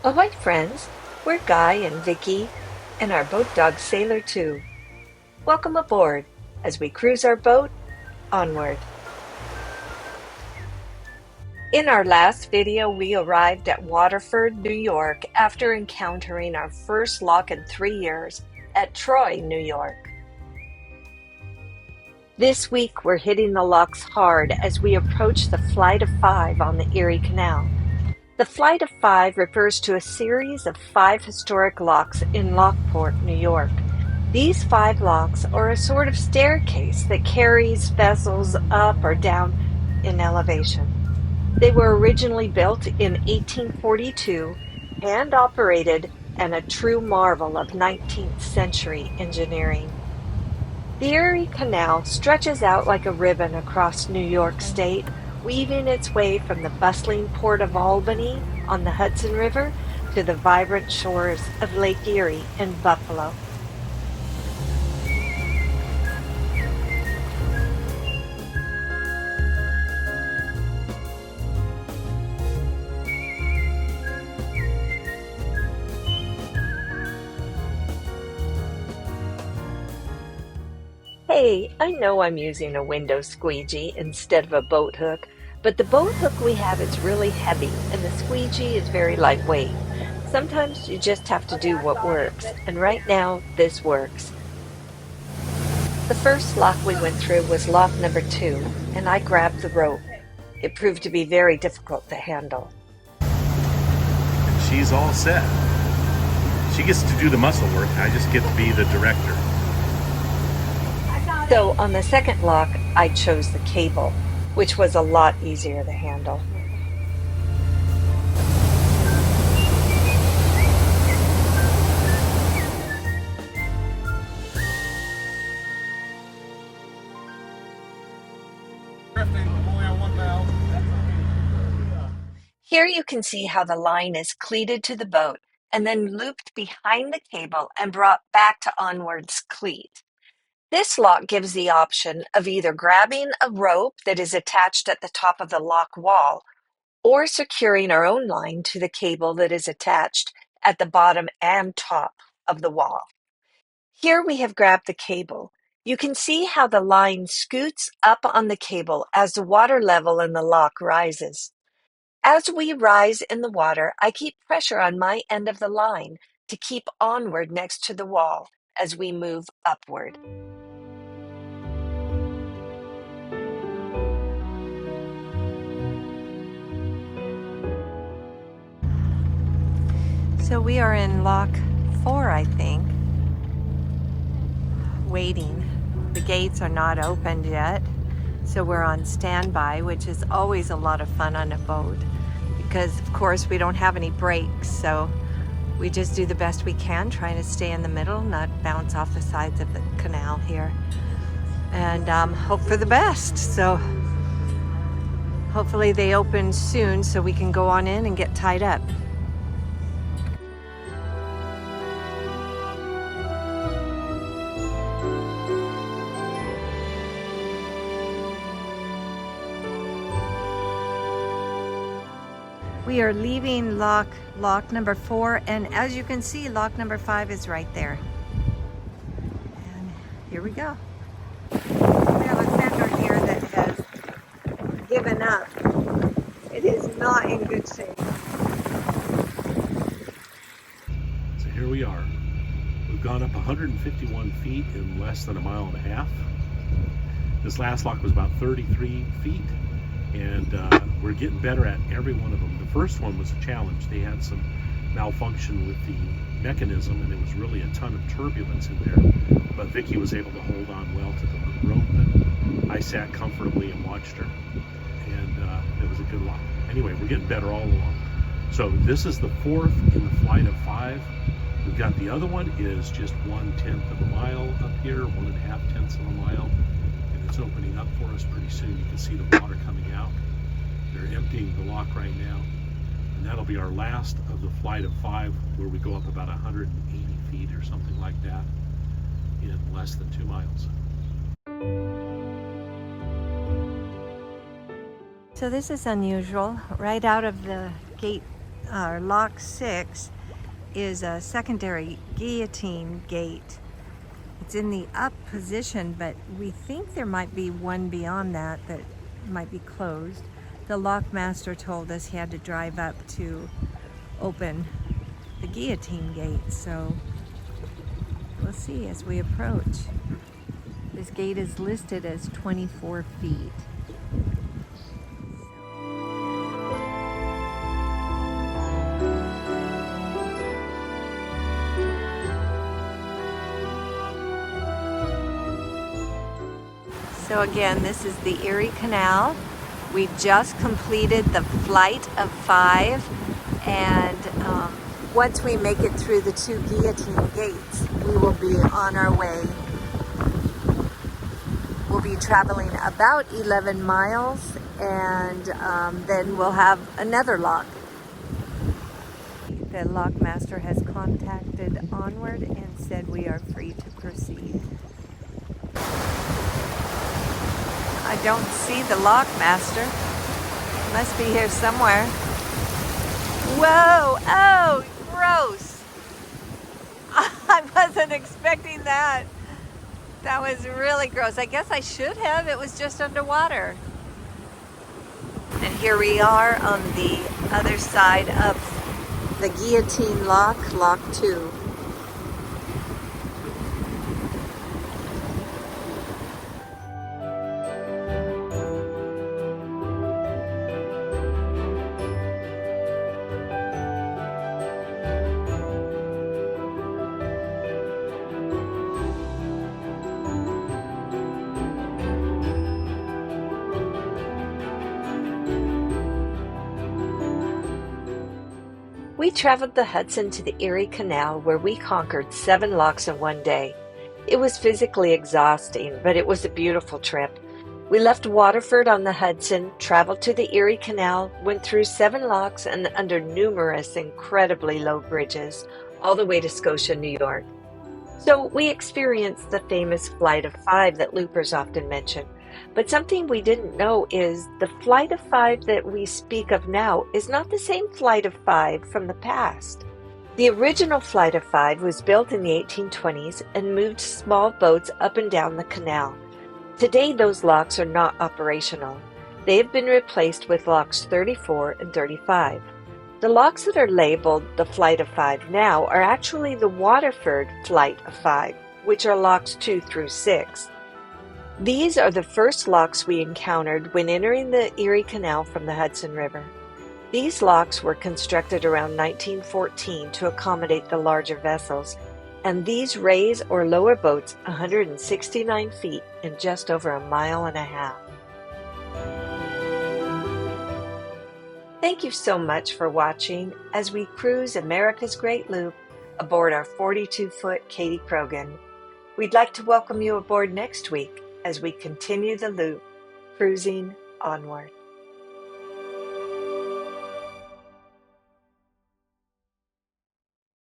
Ahoy friends, we're Guy and Vickie and our boat dog Sailor too. Welcome aboard as we cruise our boat onward. In our last video we arrived at Waterford, New York after encountering our first lock in 3 years at Troy, New York. This week we're hitting the locks hard as we approach the Flight of Five on the Erie Canal. The Flight of Five refers to a series of 5 historic locks in Lockport, New York. These 5 locks are a sort of staircase that carries vessels up or down in elevation. They were originally built in 1842, hand-operated, and a true marvel of 19th century engineering. The Erie Canal stretches out like a ribbon across New York State, weaving its way from the bustling port of Albany on the Hudson River to the vibrant shores of Lake Erie in Buffalo. Hey, I know I'm using a window squeegee instead of a boat hook, but the boat hook we have is really heavy and the squeegee is very lightweight. Sometimes you just have to do what works, and right now this works. The first lock we went through was lock number 2, and I grabbed the rope. It proved to be very difficult to handle. She's all set. She gets to do the muscle work, I just get to be the director. So on the second lock, I chose the cable, which was a lot easier to handle. Here you can see how the line is cleated to the boat and then looped behind the cable and brought back to onward's cleat. This lock gives the option of either grabbing a rope that is attached at the top of the lock wall or securing our own line to the cable that is attached at the bottom and top of the wall. Here we have grabbed the cable. You can see how the line scoots up on the cable as the water level in the lock rises. As we rise in the water, I keep pressure on my end of the line to keep onward next to the wall as we move upward. So we are in lock 4, I think, waiting. The gates are not opened yet, so we're on standby, which is always a lot of fun on a boat because, of course, we don't have any brakes, so we just do the best we can, trying to stay in the middle, not bounce off the sides of the canal here, and hope for the best. So hopefully they open soon so we can go on in and get tied up. We are leaving lock number 4, and as you can see, lock number 5 is right there. And here we go. We have a fender here that has given up. It is not in good shape. So here we are. We've gone up 151 feet in less than a mile and a half. This last lock was about 33 feet, and we're getting better at every one of them. The first one was a challenge. They had some malfunction with the mechanism, and there was really a ton of turbulence in there. But Vickie was able to hold on well to the rope, and I sat comfortably and watched her, and it was a good lock. Anyway, we're getting better all along. So this is the 4th in the Flight of 5. We've got the other one is just 1/10 of a mile up here, 1.5 tenths of a mile, and it's opening up for us pretty soon. You can see the water coming out. They're emptying the lock right now, and that'll be our last of the Flight of 5, where we go up about 180 feet or something like that in less than 2 miles. So this is unusual. Right out of the gate Lock 6 is a secondary guillotine gate. It's in the up position, but we think there might be one beyond that that might be closed. The lock master told us he had to drive up to open the guillotine gate, so we'll see as we approach. This gate is listed as 24 feet. So again, this is the Erie Canal. We just completed the Flight of Five, and once we make it through the 2 guillotine gates, we will be on our way. We'll be traveling about 11 miles, and then we'll have another lock. The lock master has contacted Onward and said we are free to proceed. I don't see the lock master. Must be here somewhere. Whoa! Oh, gross! I wasn't expecting that. That was really gross. I guess I should have. It was just underwater. And here we are on the other side of the guillotine lock, lock 2. We traveled the Hudson to the Erie Canal, where we conquered 7 locks in one day. It was physically exhausting, but it was a beautiful trip. We left Waterford on the Hudson, traveled to the Erie Canal, went through 7 locks and under numerous incredibly low bridges, all the way to Scotia, New York. So we experienced the famous Flight of Five that loopers often mention. But something we didn't know is the Flight of Five that we speak of now is not the same Flight of Five from the past. The original Flight of Five was built in the 1820s and moved small boats up and down the canal. Today those locks are not operational. They have been replaced with locks 34 and 35. The locks that are labeled the Flight of Five now are actually the Waterford Flight of Five, which are locks 2 through 6. These are the first locks we encountered when entering the Erie Canal from the Hudson River. These locks were constructed around 1914 to accommodate the larger vessels, and these raise or lower boats 169 feet in just over 1.5 miles. Thank you so much for watching as we cruise America's Great Loop aboard our 42-foot Katie Krogan. We'd like to welcome you aboard next week as we continue the loop, cruising onward.